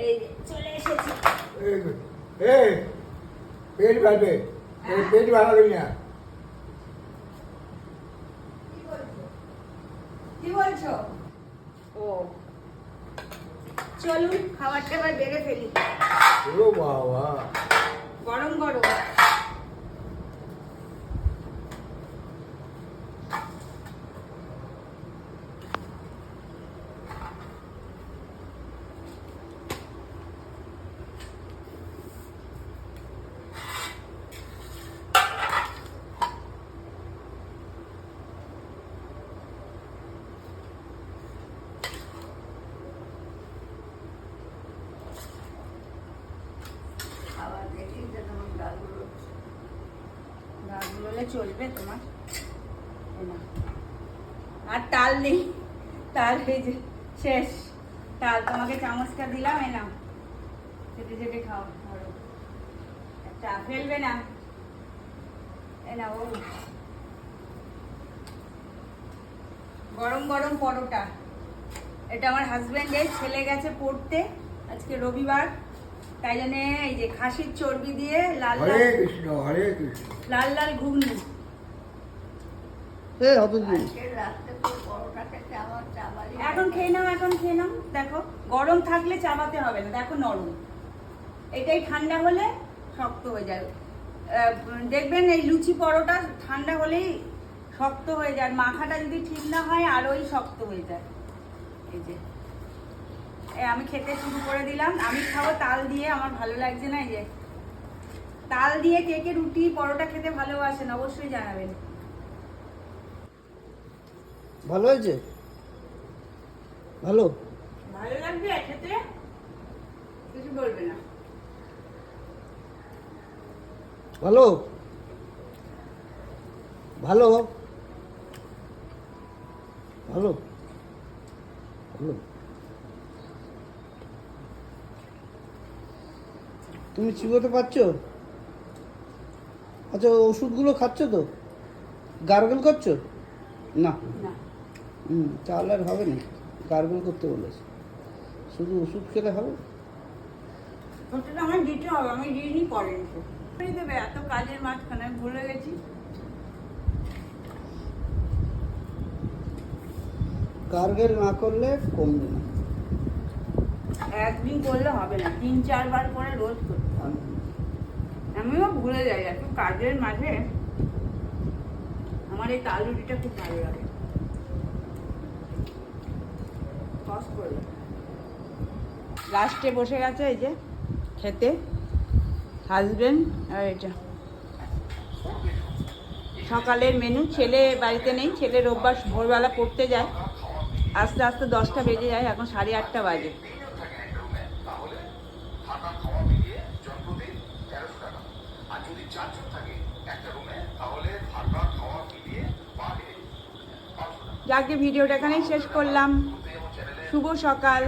এই চলে এসেছি। এই পেট বাড়বে, পেট বাড়াবি না। কি বলছো? ও চলুন খাবারটা এবার বেড়ে ফেলি। ও বাবা, গরম গরম। ডালগুলো চলবে তোমার? আর তাল নেই, তাল এই যে শেষ। তাল তোমাকে চামচটা দিলাম, এ নাও চেটে চেটে খাও। ধরো, একটা ফেলবে না, এ নাও। গরম গরম পরোটা। এটা আমার হাজবেন্ডের, ছেলে গেছে পড়তে, আজকে রবিবার, তাই জন্য এই যে খাসির চর্বি দিয়ে লাল লাল, হরে কৃষ্ণ হরে কৃষ্ণ। লাল লাল ঘুগনি। এখন খেয়ে নাও, এখন খেয়ে নাও। দেখো গরম থাকলে চাবাতে হবে না, দেখো নরম। এটাই ঠান্ডা হলে শক্ত হয়ে যায়। দেখবেন এই লুচি পরোটা ঠান্ডা হলেই শক্ত হয়ে যায়, মাখাটা যদি ঠিক না হয় আরোই শক্ত হয়ে যায়। এই যে আমি খেতে শুরু করে দিলাম। আমি খাবো তাল দিয়ে, আমার ভালো লাগছে না। এই যে তাল দিয়ে কে কে রুটি পরোটা খেতে ভালোবাসেন অবশ্যই জানাবেন। ভালো হয়েছে? ভালো ভালো লাগবে খেতে, কিছু বলবে না। ভালো ভালো ভালো ভালো। তুমি চিবোতে পারছো? আচ্ছা, ওষুধগুলো খাচ্ছ তো? গার্গল করছো না? না, তাহলে আর হবে না, গার্গল করতে বলেছে। শুধু ওষুধ খেলে হবে? ওটা আমার দিতে হবে, আমি দিইনি, করেন তো দেবে। এত কাজের মাঝখানে ভুলে গেছি। গার্গল না করলে কমবে না। একদিন করলে হবে না, 3-4 বার করে রোজ করতে হবে। আমিও ভুলে যাই এত কাজের মাঝে। আমার এই তাল রুটিটা খুব ভালো লাগে। লাস্টে বসে গেছে এই যে খেতে হাজবেন্ড আর এটা সকালের মেনু। ছেলে বাড়িতে নেই, ছেলে রোববার ভোরবেলা পড়তে যায়, আস্তে আস্তে 10টা বেজে যায়, এখন 8:30 বাজে। যাকে ভিডিওটা এখানেই শেষ করলাম। শুভ সকাল।